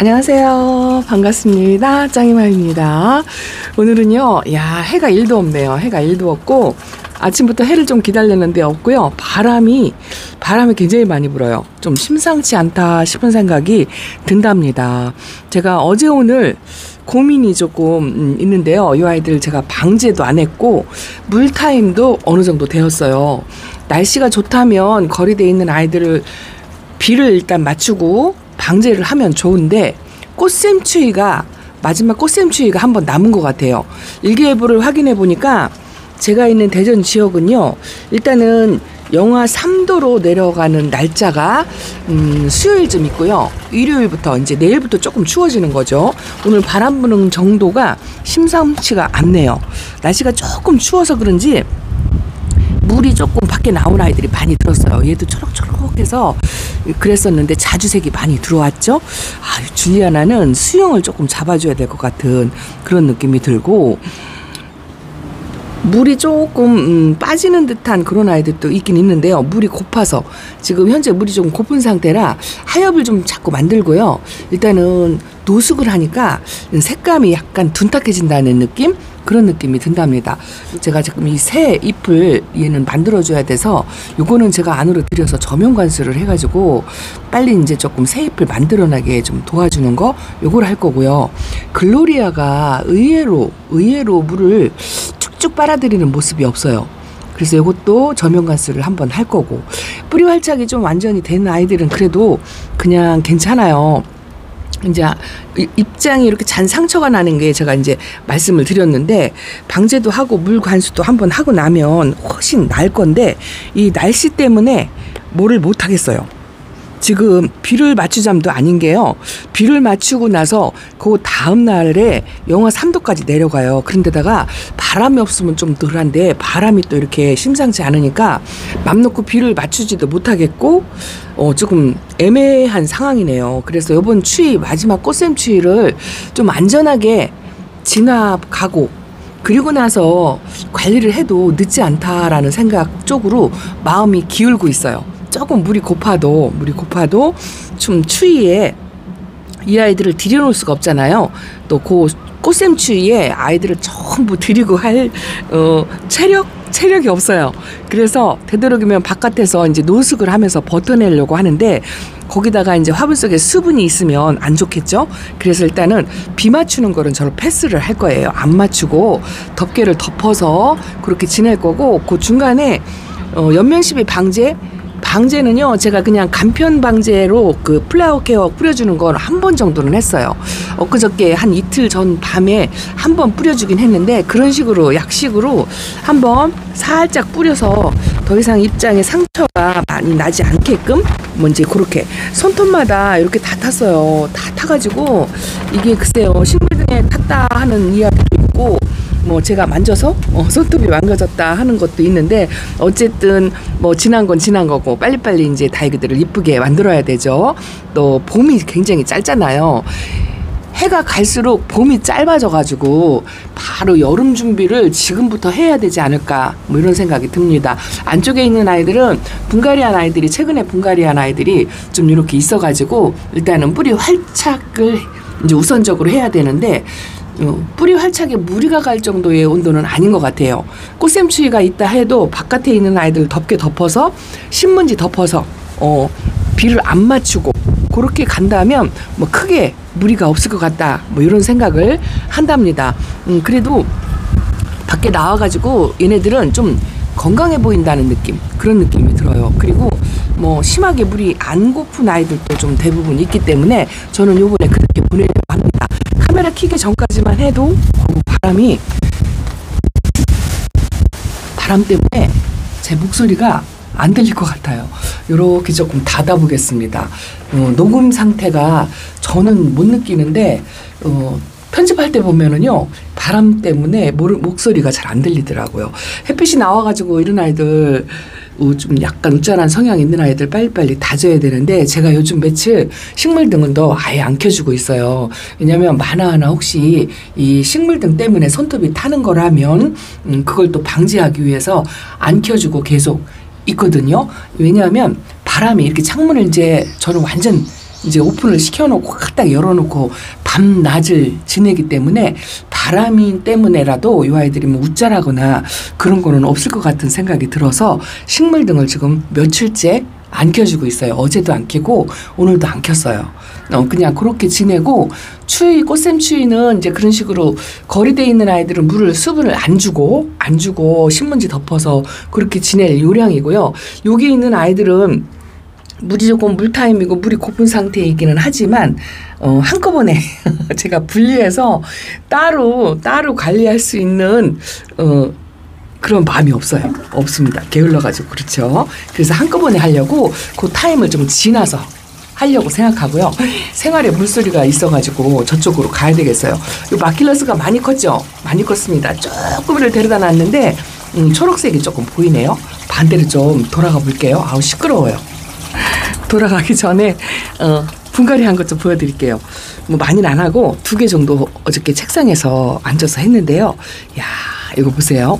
안녕하세요. 반갑습니다. 짱이맘입니다. 오늘은요, 해가 1도 없네요. 해가 1도 없고, 아침부터 해를 좀 기다렸는데 없고요. 바람이 굉장히 많이 불어요. 좀 심상치 않다 싶은 생각이 든답니다. 제가 어제 오늘 고민이 조금 있는데요. 이 아이들 제가 방제도 안 했고, 물타임도 어느 정도 되었어요. 날씨가 좋다면 거리대에 있는 아이들을 비를 일단 맞추고, 방제를 하면 좋은데 꽃샘추위가 마지막 꽃샘추위가 한번 남은 것 같아요. 일기예보를 확인해 보니까 제가 있는 대전 지역은요, 일단은 영하 3도로 내려가는 날짜가 수요일쯤 있고요. 일요일부터 이제 내일부터 조금 추워지는 거죠. 오늘 바람 부는 정도가 심상치가 않네요. 날씨가 조금 추워서 그런지 물이 조금 밖에 나온 아이들이 많이 들었어요. 얘도 초록초록해서 그랬었는데 자주색이 많이 들어왔죠. 줄리아나는 수영을 조금 잡아줘야 될 것 같은 그런 느낌이 들고, 물이 조금 빠지는 듯한 그런 아이들도 있긴 있는데요. 물이 고파서 지금 현재 물이 좀 고픈 상태라 하엽을 좀 자꾸 만들고요. 일단은 노숙을 하니까 색감이 약간 둔탁해진다는 느낌? 그런 느낌이 든답니다. 제가 지금 이 새 잎을 얘는 만들어줘야 돼서 요거는 제가 안으로 들여서 저면 관수를 해가지고 빨리 이제 조금 새 잎을 만들어나게 좀 도와주는 거 요걸 할 거고요. 글로리아가 의외로 물을 쭉쭉 빨아들이는 모습이 없어요. 그래서 이것도 저면 관수를 한번 할 거고, 뿌리 활착이 좀 완전히 된 아이들은 그래도 그냥 괜찮아요. 이제 입장이 이렇게 잔 상처가 나는 게 제가 이제 말씀을 드렸는데, 방제도 하고 물 관수도 한번 하고 나면 훨씬 나을 건데 이 날씨 때문에 뭐를 못 하겠어요. 지금 비를 맞추자도 아닌 게요. 비를 맞추고 나서 그 다음 날에 영하 3도까지 내려가요. 그런데다가 바람이 없으면 좀 덜한데 바람이 또 이렇게 심상치 않으니까 맘 놓고 비를 맞추지도 못하겠고 조금 애매한 상황이네요. 그래서 이번 추위, 마지막 꽃샘 추위를 좀 안전하게 지나가고 그리고 나서 관리를 해도 늦지 않다라는 생각 쪽으로 마음이 기울고 있어요. 조금 물이 고파도 좀 추위에 이 아이들을 들여놓을 수가 없잖아요. 또 그 꽃샘 추위에 아이들을 전부 들이고 할 체력이 없어요. 그래서 되도록이면 바깥에서 이제 노숙을 하면서 버텨내려고 하는데, 거기다가 이제 화분 속에 수분이 있으면 안 좋겠죠. 그래서 일단은 비 맞추는 거는 저를 패스를 할 거예요. 안 맞추고 덮개를 덮어서 그렇게 지낼 거고, 그 중간에 연면시비 방제는요, 제가 그냥 간편 방제로 그 플라워 케어 뿌려주는 건 한 번 정도는 했어요. 엊그저께 한 이틀 전 밤에 한 번 뿌려주긴 했는데, 그런 식으로 약식으로 한번 살짝 뿌려서 더 이상 입장에 상처가 많이 나지 않게끔 이제 그렇게 손톱마다 이렇게 다 탔어요. 다 타가지고 이게 글쎄요, 식물등에 탔다 하는 이야기도 있고, 제가 만져서 손톱이 망가졌다 하는 것도 있는데, 어쨌든 지난 건 지난 거고 빨리빨리 이제 다이그들을 이쁘게 만들어야 되죠. 또 봄이 굉장히 짧잖아요. 해가 갈수록 봄이 짧아져가지고 바로 여름 준비를 지금부터 해야 되지 않을까, 이런 생각이 듭니다. 안쪽에 있는 아이들은 최근에 분갈이한 아이들이 좀 이렇게 있어가지고 일단은 뿌리 활착을 이제 우선적으로 해야 되는데, 뿌리 활착에 무리가 갈 정도의 온도는 아닌 것 같아요. 꽃샘추위가 있다 해도 바깥에 있는 아이들 덮개 덮어서 신문지 덮어서 비를 안 맞추고 그렇게 간다면 크게 무리가 없을 것 같다, 이런 생각을 한답니다. 그래도 밖에 나와가지고 얘네들은 좀 건강해 보인다는 느낌, 그런 느낌이 들어요. 그리고 심하게 물이 안 고픈 아이들도 좀 대부분 있기 때문에 저는 요번에 그렇게 보내려고 합니다. 카메라 켜기 전까지만 해도 바람 때문에 제 목소리가 안 들릴 것 같아요. 요렇게 조금 닫아보겠습니다. 녹음 상태가 저는 못 느끼는데 편집할 때 보면은요, 바람 때문에 목소리가 잘 안 들리더라고요. 햇빛이 나와가지고 이런 아이들, 좀 약간 우짠한 성향이 있는 아이들 빨리빨리 다져야 되는데, 제가 요즘 며칠 식물등도 아예 안 켜주고 있어요. 왜냐면 하나하나 혹시 이 식물등 때문에 손톱이 타는 거라면 그걸 또 방지하기 위해서 안 켜주고 계속 있거든요. 왜냐하면 바람이 이렇게 창문을 이제 저는 완전 이제 오픈을 시켜놓고 딱 열어놓고 밤낮을 지내기 때문에 바람이 때문에라도 이 아이들이 뭐 웃자라거나 그런 거는 없을 것 같은 생각이 들어서 식물 등을 지금 며칠째 안 켜주고 있어요. 어제도 안 켜고 오늘도 안 켰어요. 그냥 그렇게 지내고 추위, 꽃샘 추위는 이제 그런 식으로 거리돼 있는 아이들은 수분을 안 주고 신문지 덮어서 그렇게 지낼 요량이고요. 여기 있는 아이들은 물이 조금 물타임이고 물이 고픈 상태이기는 하지만 한꺼번에 제가 분리해서 따로 관리할 수 있는 그런 마음이 없습니다. 게을러가지고 그렇죠. 그래서 한꺼번에 하려고 그 타임을 좀 지나서 하려고 생각하고요. 생활에 물소리가 있어가지고 저쪽으로 가야 되겠어요. 이 마킬러스가 많이 컸죠? 많이 컸습니다. 조금을 데려다 놨는데 초록색이 조금 보이네요. 반대로 좀 돌아가 볼게요. 아우 시끄러워요. 돌아가기 전에 분갈이 한 것 좀 보여드릴게요. 뭐 많이는 안 하고 2개 정도 어저께 책상에서 앉아서 했는데요. 야 이거 보세요.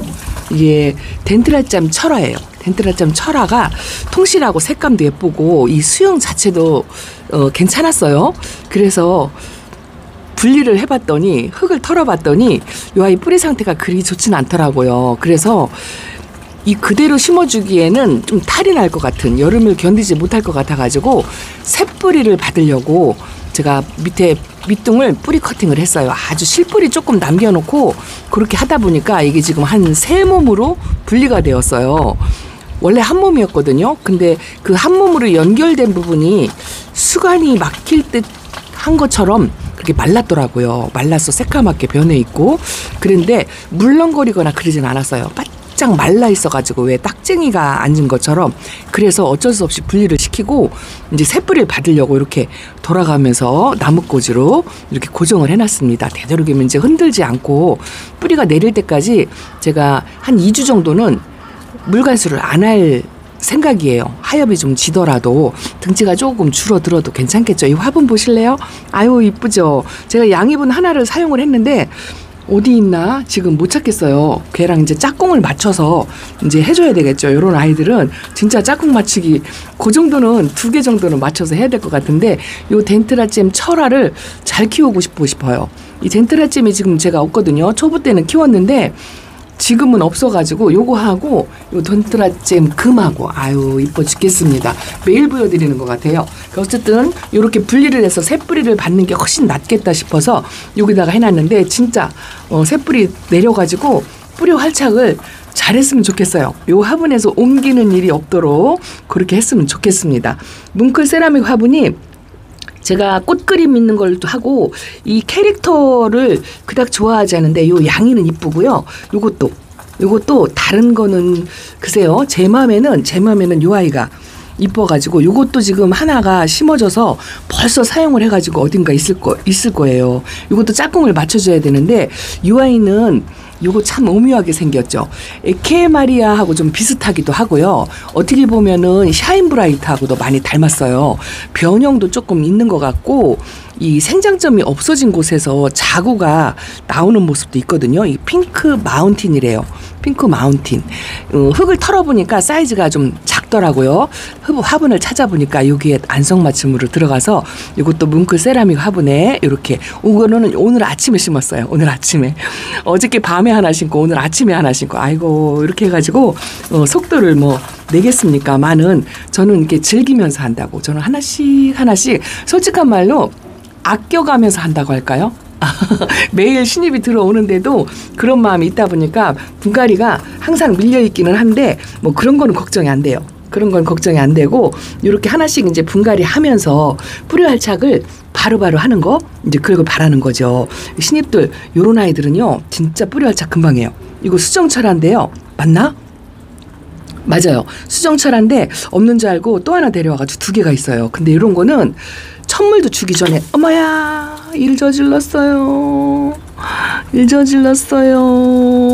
이게 덴트라짬 철화예요. 덴트라짬 철화가 통실하고 색감도 예쁘고 이 수영 자체도 괜찮았어요. 그래서 분리를 해봤더니 흙을 털어봤더니 이 아이 뿌리 상태가 그리 좋진 않더라고요. 그래서 이 그대로 심어주기에는 좀 탈이 날 것 같은 여름을 견디지 못할 것 같아가지고 새뿌리를 받으려고 제가 밑에 밑둥을 뿌리 커팅을 했어요. 아주 실뿌리 조금 남겨놓고 그렇게 하다 보니까 이게 지금 한 3몸으로 분리가 되었어요. 원래 한 몸이었거든요. 근데 그 한 몸으로 연결된 부분이 수간이 막힐 듯 한 것처럼 그렇게 말랐더라고요. 말라서 새까맣게 변해 있고 그런데 물렁거리거나 그러진 않았어요. 바짝 말라 있어가지고 왜 딱쟁이가 앉은 것처럼 그래서 어쩔 수 없이 분리를 시키고 이제 새뿌리를 받으려고 이렇게 돌아가면서 나뭇꽂이로 이렇게 고정을 해놨습니다. 되도록이면 이제 흔들지 않고 뿌리가 내릴 때까지 제가 한 2주 정도는 물관수를 안 할 생각이에요. 하엽이 좀 지더라도 등치가 조금 줄어들어도 괜찮겠죠. 이 화분 보실래요? 아유 이쁘죠. 제가 양입은 하나를 사용을 했는데 어디 있나 지금 못 찾겠어요. 걔랑 이제 짝꿍을 맞춰서 이제 해줘야 되겠죠. 이런 아이들은 진짜 짝꿍 맞추기 그 정도는 2개 정도는 맞춰서 해야 될 것 같은데 요 덴트라잼 철화를 잘 키우고 싶어요. 이 덴트라잼이 지금 제가 없거든요. 초보 때는 키웠는데 지금은 없어가지고 요거 하고 요 덴트라잼 금하고 아유 이뻐 죽겠습니다. 매일 보여드리는 것 같아요. 어쨌든 요렇게 분리를 해서 새뿌리를 받는 게 훨씬 낫겠다 싶어서 여기다가 해놨는데 진짜 새뿌리 내려가지고 뿌리 활착을 잘했으면 좋겠어요. 요 화분에서 옮기는 일이 없도록 그렇게 했으면 좋겠습니다. 뭉클 세라믹 화분이 제가 꽃 그림 있는 걸 하고 이 캐릭터를 그닥 좋아하지 않은데 요 양이는 이쁘고요. 요것도 다른 거는 글쎄요. 제 맘에는 요 아이가 이뻐가지고 요것도 지금 하나가 심어져서 벌써 사용을 해가지고 어딘가 있을 거예요. 요것도 짝꿍을 맞춰줘야 되는데 요 아이는 요거 참 오묘하게 생겼죠. 에케마리아하고 좀 비슷하기도 하고요. 어떻게 보면은 샤인브라이트하고도 많이 닮았어요. 변형도 조금 있는 것 같고 이 생장점이 없어진 곳에서 자구가 나오는 모습도 있거든요. 이 핑크 마운틴이래요. 핑크 마운틴. 흙을 털어보니까 사이즈가 좀 작더라고요. 화분을 찾아보니까 여기에 안성맞춤으로 들어가서 이것도 뭉클 세라믹 화분에 이렇게 이거는 오늘 아침에 심었어요. 오늘 아침에. 어저께 밤에 하나 심고 오늘 아침에 하나 심고 아이고 이렇게 해가지고 속도를 뭐 내겠습니까만은 저는 이렇게 즐기면서 한다고 저는 하나씩 솔직한 말로 아껴가면서 한다고 할까요? 매일 신입이 들어오는데도 그런 마음이 있다 보니까 분갈이가 항상 밀려있기는 한데 뭐 그런 거는 걱정이 안 돼요. 그런 건 걱정이 안 되고 이렇게 하나씩 이제 분갈이 하면서 뿌리 활착을 바로바로 하는 거 이제 그걸 바라는 거죠. 신입들 요런 아이들은요 진짜 뿌리 활착 금방 해요. 이거 수정철화인데요. 맞나? 맞아요. 수정철화인데 없는 줄 알고 또 하나 데려와가지고 2개가 있어요. 근데 이런 거는 천물도 주기 전에 어머야 일 저질렀어요.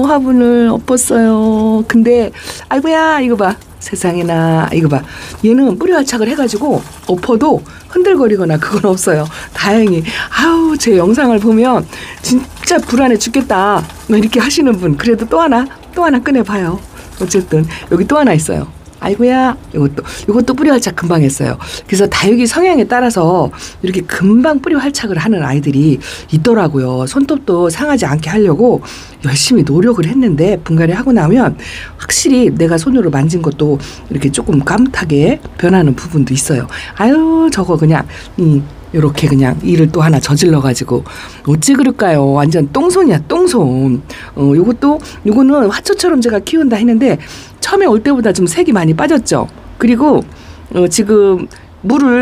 화분을 엎었어요. 근데 아이고야 이거 봐. 세상에나 이거 봐. 얘는 뿌리 활착을 해가지고 엎어도 흔들거리거나 그건 없어요. 다행히 아우 제 영상을 보면 진짜 불안해 죽겠다 뭐 이렇게 하시는 분 그래도 또 하나 꺼내봐요. 어쨌든 여기 또 하나 있어요. 아이고야, 이것도 뿌리 활착 금방 했어요. 그래서 다육이 성향에 따라서 이렇게 금방 뿌리 활착을 하는 아이들이 있더라고요. 손톱도 상하지 않게 하려고 열심히 노력을 했는데 분갈이 하고 나면 확실히 내가 손으로 만진 것도 이렇게 조금 깜찍하게 변하는 부분도 있어요. 아유, 저거 그냥 요렇게 그냥 이를 또 하나 저질러 가지고 어찌 그럴까요? 완전 똥손이야, 똥손. 요거는 화초처럼 제가 키운다 했는데 처음에 올 때보다 좀 색이 많이 빠졌죠. 그리고 지금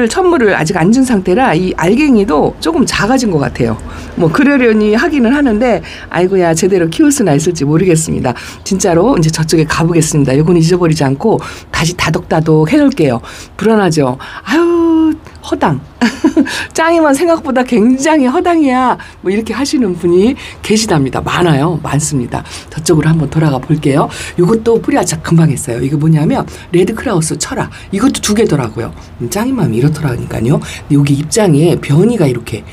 천물을 아직 안 준 상태라 이 알갱이도 조금 작아진 것 같아요. 뭐 그러려니 하기는 하는데 아이고야, 제대로 키울 수나 있을지 모르겠습니다. 진짜로 이제 저쪽에 가보겠습니다. 이건 잊어버리지 않고 다시 다독다독 해놓을게요. 불안하죠? 아유, 허당. 짱이만 생각보다 굉장히 허당이야. 뭐 이렇게 하시는 분이 계시답니다. 많습니다. 저쪽으로 한번 돌아가 볼게요. 이것도 뿌리 활착 금방 했어요. 이거 뭐냐면 레드크라우스 철화. 이것도 2개더라고요. 짱이맘이 이렇더라니까요. 여기 입장에 변이가 이렇게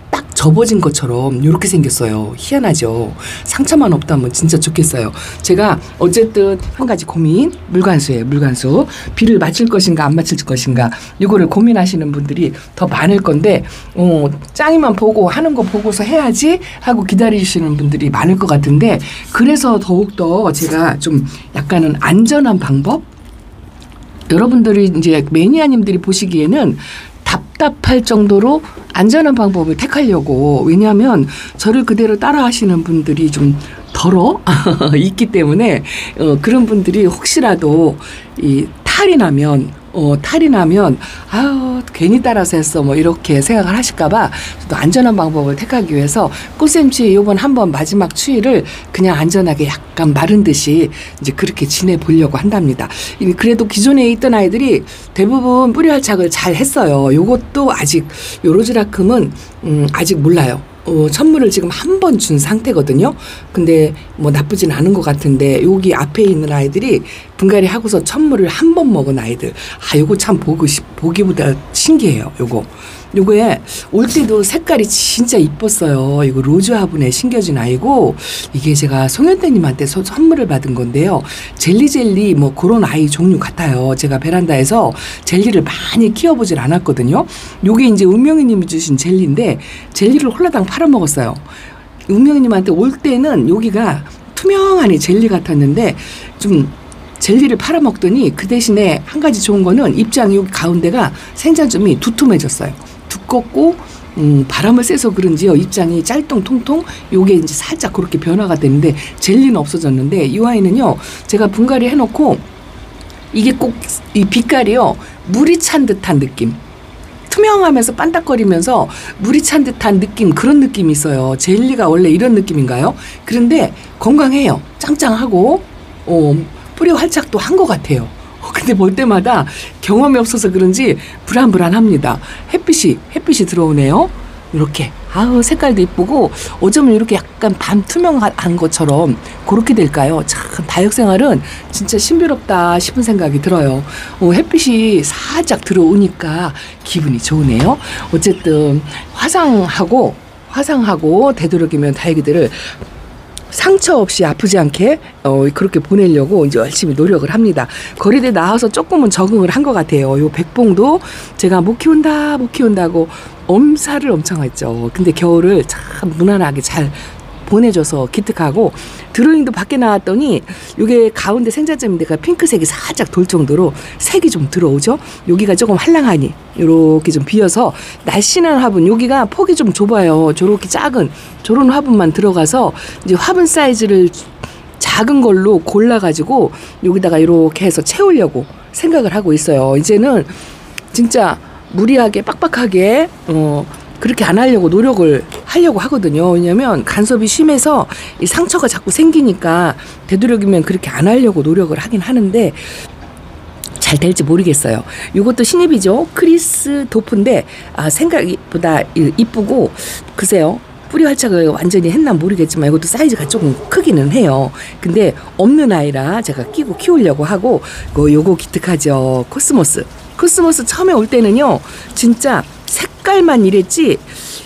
딱 접어진 것처럼 이렇게 생겼어요. 희한하죠. 상처만 없다면 진짜 좋겠어요. 제가 어쨌든 한 가지 고민, 물관수예요. 물관수. 비를 맞출 것인가 안 맞출 것인가 이거를 고민하시는 분들이 더 많을 건데 짱이만 보고 하는 거 보고서 해야지 하고 기다리시는 분들이 많을 것 같은데, 그래서 더욱더 제가 좀 약간은 안전한 방법, 여러분들이 이제 매니아님들이 보시기에는 답답할 정도로 안전한 방법을 택하려고, 왜냐하면 저를 그대로 따라 하시는 분들이 좀 덜어 있기 때문에 그런 분들이 혹시라도 이 탈이 나면 아유, 괜히 따라서 했어 뭐 이렇게 생각을 하실까봐 또 안전한 방법을 택하기 위해서 꽃샘추위 요번 한번 마지막 추위를 그냥 안전하게 약간 마른 듯이 이제 그렇게 지내보려고 한답니다. 그래도 기존에 있던 아이들이 대부분 뿌리 활착을 잘 했어요. 요것도 아직 요 로즈라큼은 아직 몰라요. 천물을 지금 한 번 준 상태거든요. 근데 뭐 나쁘진 않은 것 같은데 여기 앞에 있는 아이들이 분갈이 하고서 천물을 한 번 먹은 아이들. 요거 참 보기보다 신기해요. 요거에 올 때도 색깔이 진짜 이뻤어요. 이거 로즈 화분에 심겨진 아이고, 이게 제가 송현대님한테 선물을 받은 건데요. 젤리 뭐 그런 아이 종류 같아요. 제가 베란다에서 젤리를 많이 키워보질 않았거든요. 요게 이제 운명이님이 주신 젤리인데 젤리를 홀라당 팔아먹었어요. 운명이님한테 올 때는 여기가 투명하니 젤리 같았는데 좀 젤리를 팔아먹더니 그 대신에 한 가지 좋은 거는 입장 여기 가운데가 생장점이 두툼해졌어요. 두껍고 바람을 쐬서 그런지요, 입장이 짤뚱통통 요게 이제 살짝 그렇게 변화가 되는데 젤리는 없어졌는데, 이 아이는요 제가 분갈이 해놓고 이게 꼭 이 빛깔이요 물이 찬 듯한 느낌, 투명하면서 반딱거리면서 물이 찬 듯한 느낌, 그런 느낌이 있어요. 젤리가 원래 이런 느낌인가요? 그런데 건강해요. 짱짱하고 뿌리 활착도 한 것 같아요. 근데 볼 때마다 경험이 없어서 그런지 불안합니다. 햇빛이 들어오네요. 이렇게 색깔도 이쁘고 어쩌면 이렇게 약간 반투명한 것처럼 그렇게 될까요? 참 다육생활은 진짜 신비롭다 싶은 생각이 들어요. 햇빛이 살짝 들어오니까 기분이 좋으네요. 어쨌든 화상하고 되도록이면 다육이들을 상처 없이 아프지 않게 그렇게 보내려고 이제 열심히 노력을 합니다. 거리대 나와서 조금은 적응을 한 것 같아요. 요 백봉도 제가 못 키운다고 엄살을 엄청 했죠. 근데 겨울을 참 무난하게 잘 보내줘서 기특하고, 드로잉도 밖에 나왔더니 요게 가운데 생장점인데가 핑크색이 살짝 돌 정도로 색이 좀 들어오죠. 여기가 조금 한랑하니 요렇게 좀 비어서 날씬한 화분, 여기가 폭이 좀 좁아요. 저렇게 작은 저런 화분만 들어가서 이제 화분 사이즈를 작은 걸로 골라가지고 여기다가 이렇게 해서 채우려고 생각을 하고 있어요. 이제는 진짜 무리하게 빡빡하게 그렇게 안 하려고 노력을 하려고 하거든요. 왜냐면 간섭이 심해서 이 상처가 자꾸 생기니까 되도록이면 그렇게 안 하려고 노력을 하긴 하는데 잘 될지 모르겠어요. 이것도 신입이죠. 크리스 도프인데 생각보다 이쁘고, 글쎄요. 뿌리 활착을 완전히 했나 모르겠지만 이것도 사이즈가 조금 크기는 해요. 근데 없는 아이라 제가 끼고 키우려고 하고, 요거 기특하죠. 코스모스 처음에 올 때는요 진짜 색깔만 이랬지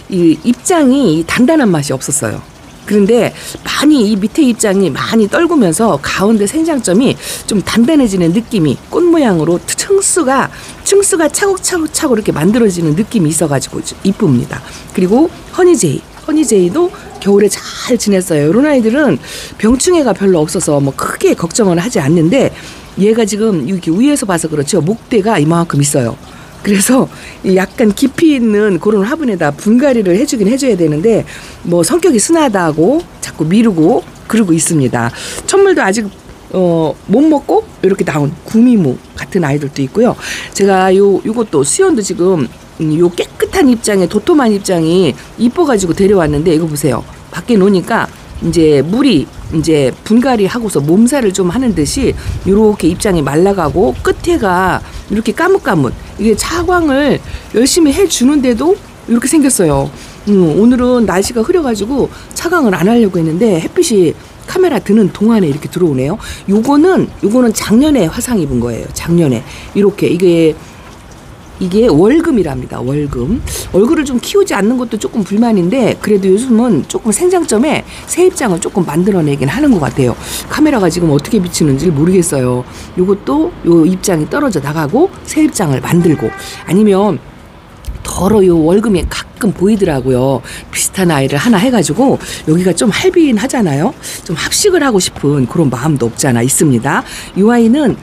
이 입장이 단단한 맛이 없었어요. 그런데 많이 이 밑에 입장이 많이 떨구면서 가운데 생장점이 좀 단단해지는 느낌이 꽃 모양으로 층수가 차곡차곡 이렇게 만들어지는 느낌이 있어가지고 이쁩니다. 그리고 허니제이도 겨울에 잘 지냈어요. 이런 아이들은 병충해가 별로 없어서 뭐 크게 걱정은 하지 않는데 얘가 지금 이렇게 위에서 봐서 그렇죠. 목대가 이만큼 있어요. 그래서 약간 깊이 있는 그런 화분에다 분갈이를 해줘야 되는데 뭐 성격이 순하다고 자꾸 미루고 그러고 있습니다. 천물도 아직 못 먹고 이렇게 나온 구미무 같은 아이들도 있고요. 제가 요것도 수연도 지금 요 깨끗한 입장에 도톰한 입장이 이뻐가지고 데려왔는데 이거 보세요. 밖에 놓으니까 이제 물이 이제 분갈이 하고서 몸살을 좀 하는 듯이 이렇게 입장이 말라가고 끝에가 이렇게 까뭇까뭇 이게 차광을 열심히 해주는데도 이렇게 생겼어요. 오늘은 날씨가 흐려가지고 차광을 안 하려고 했는데 햇빛이 카메라 드는 동안에 이렇게 들어오네요. 요거는 작년에 화상 입은 거예요. 작년에 이렇게 이게 월금이랍니다. 월금. 얼굴을 좀 키우지 않는 것도 조금 불만인데 그래도 요즘은 조금 생장점에 새 입장을 조금 만들어내긴 하는 것 같아요. 카메라가 지금 어떻게 비치는지 모르겠어요. 요것도 요 입장이 떨어져 나가고 새 입장을 만들고 아니면 더러 요 월금이 가끔 보이더라고요. 비슷한 아이를 하나 해가지고 여기가 좀 할빈 하잖아요. 좀 합식을 하고 싶은 그런 마음도 없지 않아 있습니다. 이 아이는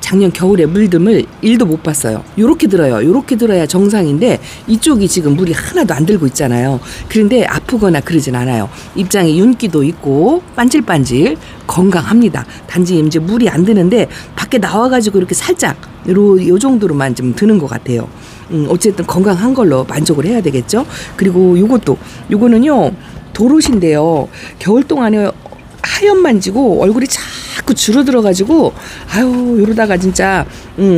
작년 겨울에 물듦을 1도 못 봤어요. 요렇게 들어요. 요렇게 들어야 정상인데 이쪽이 지금 물이 하나도 안 들고 있잖아요. 그런데 아프거나 그러진 않아요. 입장에 윤기도 있고 반질반질 건강합니다. 단지 이제 물이 안 드는데 밖에 나와가지고 이렇게 살짝 요 정도로만 좀 드는 것 같아요. 어쨌든 건강한 걸로 만족을 해야 되겠죠. 그리고 요거는요 도롯인데요. 겨울 동안에 하얀만 지고 얼굴이 자꾸 줄어들어가지고 아유 이러다가 진짜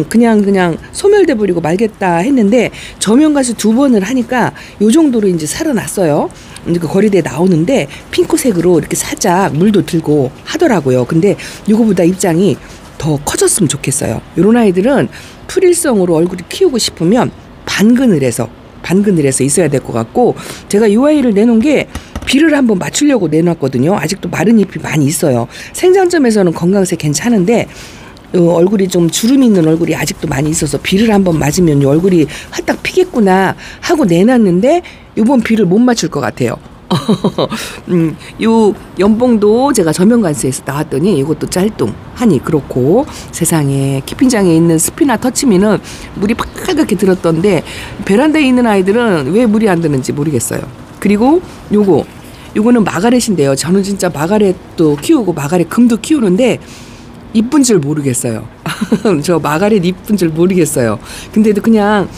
그냥 소멸돼 버리고 말겠다 했는데 저면가스 2번을 하니까 요 정도로 이제 살아났어요. 그 거리대에 나오는데 핑크색으로 이렇게 살짝 물도 들고 하더라고요. 근데 요거보다 입장이 더 커졌으면 좋겠어요. 요런 아이들은 풀일성으로 얼굴이 키우고 싶으면 반그늘에서 있어야 될 것 같고 제가 이 아이를 내놓은 게 비를 한번 맞추려고 내놨거든요. 아직도 마른 잎이 많이 있어요. 생장점에서는 건강세 괜찮은데 얼굴이 좀 주름 있는 얼굴이 아직도 많이 있어서 비를 한번 맞으면 얼굴이 활딱 피겠구나 하고 내놨는데 이번 비를 못 맞출 것 같아요. 요 연봉도 제가 저면관세에서 나왔더니 이것도 짤뚱하니 그렇고 세상에 키핑장에 있는 스피나 터치미는 물이 빨갛게 들었던데 베란다에 있는 아이들은 왜 물이 안 드는지 모르겠어요. 그리고 요거는 마가렛인데요. 저는 진짜 마가렛도 키우고 마가렛 금도 키우는데 이쁜 줄 모르겠어요. 저 마가렛 이쁜 줄 모르겠어요. 근데도 그냥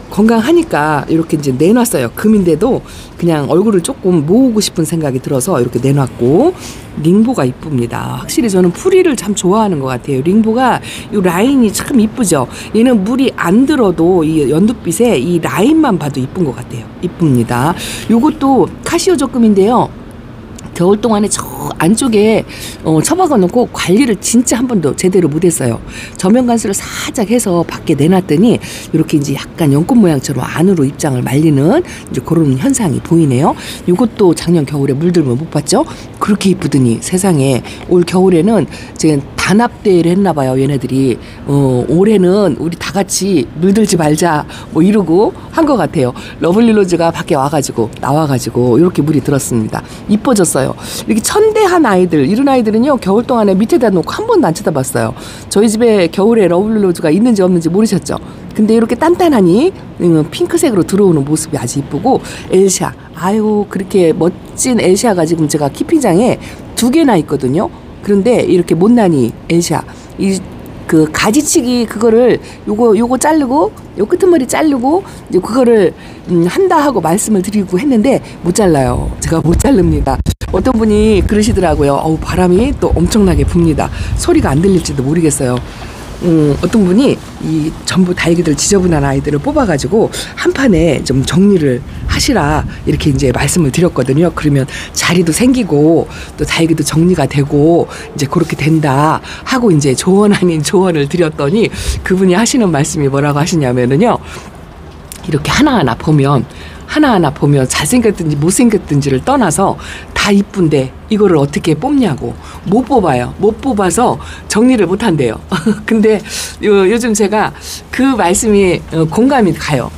건강하니까 이렇게 이제 내놨어요. 금인데도 그냥 얼굴을 조금 모으고 싶은 생각이 들어서 이렇게 내놨고 링보가 이쁩니다. 확실히 저는 풀이를 참 좋아하는 것 같아요. 링보가 이 라인이 참 이쁘죠. 얘는 물이 안 들어도 이 연두빛에 이 라인만 봐도 이쁜 것 같아요. 이쁩니다. 요것도 카시오 적금인데요. 겨울 동안에 저 안쪽에 처박아 놓고 관리를 진짜 한 번도 제대로 못했어요. 저면관수를 살짝 해서 밖에 내놨더니 이렇게 이제 약간 연꽃 모양처럼 안으로 입장을 말리는 이제 그런 현상이 보이네요. 이것도 작년 겨울에 물들면 못 봤죠? 그렇게 이쁘더니 세상에 올 겨울에는 이제 단합대회를 했나 봐요. 얘네들이 올해는 우리 다 같이 물들지 말자 뭐 이러고 한 것 같아요. 러블리로즈가 밖에 나와가지고 이렇게 물이 들었습니다. 이뻐졌어요. 이렇게 천대한 아이들 이런 아이들은요 겨울 동안에 밑에다 놓고 한 번도 안 쳐다봤어요. 저희 집에 겨울에 러블리로즈가 있는지 없는지 모르셨죠? 근데 이렇게 단단하니 핑크색으로 들어오는 모습이 아주 이쁘고 엘샤 아유 그렇게 멋진 엘샤가 지금 제가 키핑장에 2개나 있거든요. 그런데 이렇게 못난이 엘샤 그 가지치기 그거를 요거 자르고 요 끄트머리 자르고 이제 그거를 한다 하고 말씀을 드리고 했는데 못 잘라요. 제가 못 자릅니다. 어떤 분이 그러시더라고요. 바람이 또 엄청나게 붑니다. 소리가 안 들릴지도 모르겠어요. 어떤 분이 이 전부 달기들 지저분한 아이들을 뽑아가지고 한 판에 좀 정리를 하시라 이렇게 이제 말씀을 드렸거든요. 그러면 자리도 생기고 또 달기도 정리가 되고 이제 그렇게 된다 하고 이제 조언 아닌 조언을 드렸더니 그분이 하시는 말씀이 뭐라고 하시냐면은요. 이렇게 하나하나 보면 하나하나 보면 잘생겼든지 못생겼든지를 떠나서 다 이쁜데 이거를 어떻게 뽑냐고. 못 뽑아요. 못 뽑아서 정리를 못 한대요. 근데 요즘 제가 그 말씀이 공감이 가요.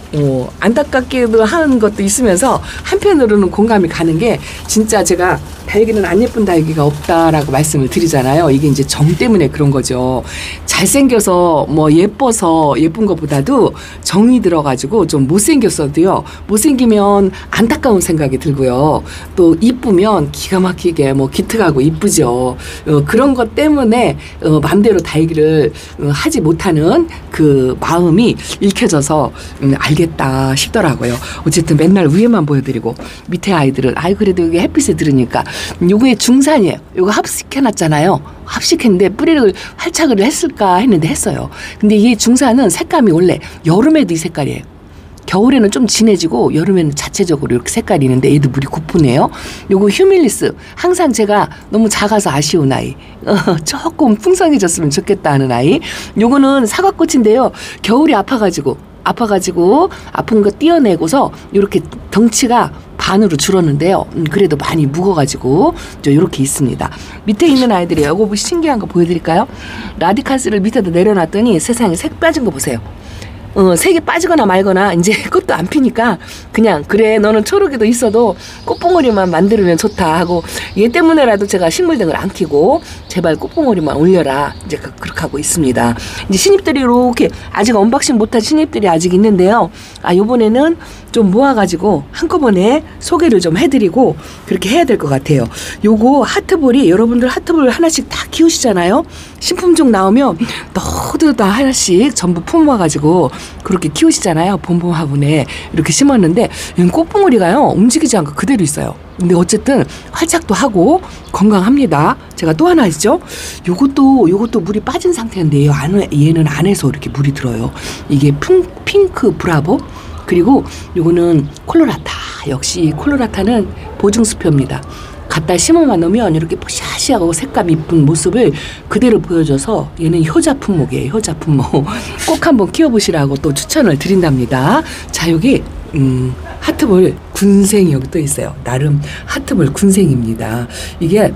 안타깝게도 하는 것도 있으면서 한편으로는 공감이 가는 게, 진짜 제가 다육이는 안 예쁜 다육이가 없다라고 말씀을 드리잖아요. 이게 이제 정 때문에 그런 거죠. 잘생겨서 뭐 예뻐서 예쁜 것보다도 정이 들어가지고 좀 못생겼어도요, 못생기면 안타까운 생각이 들고요, 또 이쁘면 기가 막히게 뭐 기특하고 이쁘죠. 그런 것 때문에 마음대로 다육이를 하지 못하는 그 마음이 읽혀져서 알겠다 싶더라고요. 어쨌든 맨날 위에만 보여드리고 밑에 아이들은 그래도 이게 햇빛에 들으니까 요게 중산이에요. 요거 합식해놨잖아요. 합식했는데 뿌리를 활착을 했을까 했는데 했어요. 근데 이 중산은 색감이 원래 여름에도 이 색깔이에요. 겨울에는 좀 진해지고 여름에는 자체적으로 이렇게 색깔이 있는데 얘도 물이 고프네요. 요거 휴밀리스, 항상 제가 너무 작아서 아쉬운 아이, 조금 풍성해졌으면 좋겠다 하는 아이. 요거는 사과꽃인데요. 겨울에 아파가지고 아픈 거 띄어내고서 이렇게 덩치가 반으로 줄었는데요. 그래도 많이 묵어가지고 이렇게 있습니다. 밑에 있는 아이들이 이거 신기한 거 보여드릴까요? 라디카스를 밑에다 내려놨더니 세상에 색 빠진 거 보세요. 색이 빠지거나 말거나 이제 꽃도 안 피니까 그냥 그래, 너는 초록이도 있어도 꽃봉오리만 만들면 좋다 하고, 얘 때문에라도 제가 식물등을 안 켜고 제발 꽃봉오리만 올려라, 이제 그렇게 하고 있습니다. 이제 신입들이 이렇게 아직 언박싱 못한 신입들이 아직 있는데요. 요번에는 좀 모아가지고 한꺼번에 소개를 좀 해드리고 그렇게 해야 될 것 같아요. 요거 하트볼이, 여러분들 하트볼 하나씩 다 키우시잖아요. 신품종 나오면 너도 다 하나씩 전부 품어가지고 그렇게 키우시잖아요. 봄봄 화분에 이렇게 심었는데 꽃봉오리가요 움직이지 않고 그대로 있어요. 근데 어쨌든 활착도 하고 건강합니다. 제가 또 하나 있죠. 요것도 물이 빠진 상태인데 얘는 안에서 이렇게 물이 들어요. 이게 핑크 브라보. 그리고 요거는 콜로라타. 역시 콜로라타는 보증수표입니다. 갖다 심어만 놓으면 이렇게 뽀샤시하고 색감 이쁜 모습을 그대로 보여줘서 얘는 효자 품목이에요. 효자 품목. 꼭 한번 키워보시라고 또 추천을 드린답니다. 자, 여기 하트볼 군생이 여기 또 있어요. 나름 하트볼 군생입니다. 이게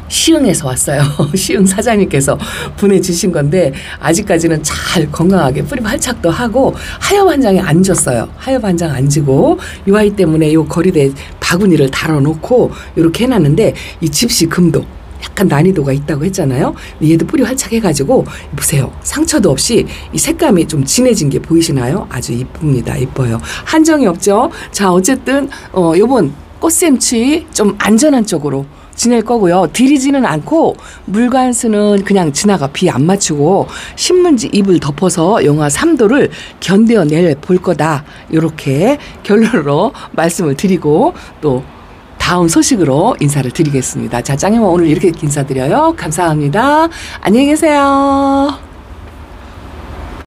시흥에서 왔어요. 시흥 사장님께서 보내주신 건데 아직까지는 잘 건강하게 뿌리 활착도 하고 하엽 한 장에 앉았어요. 하엽 한 장 앉고 이 아이 때문에 요 거리대 바구니를 달아놓고 이렇게 해놨는데, 이 집시 금도 약간 난이도가 있다고 했잖아요. 얘도 뿌리 활착해가지고 보세요. 상처도 없이 이 색감이 좀 진해진 게 보이시나요? 아주 이쁩니다. 이뻐요. 한정이 없죠. 자, 어쨌든 요번 꽃샘추위 좀 안전한 쪽으로 지낼 거고요. 들이지는 않고 물관수는 그냥 지나가 비 안 맞추고 신문지 잎을 덮어서 영하 3도를 견뎌낼 볼 거다. 이렇게 결론으로 말씀을 드리고 또 다음 소식으로 인사를 드리겠습니다. 자, 짱이모 오늘 이렇게 인사드려요. 감사합니다. 안녕히 계세요.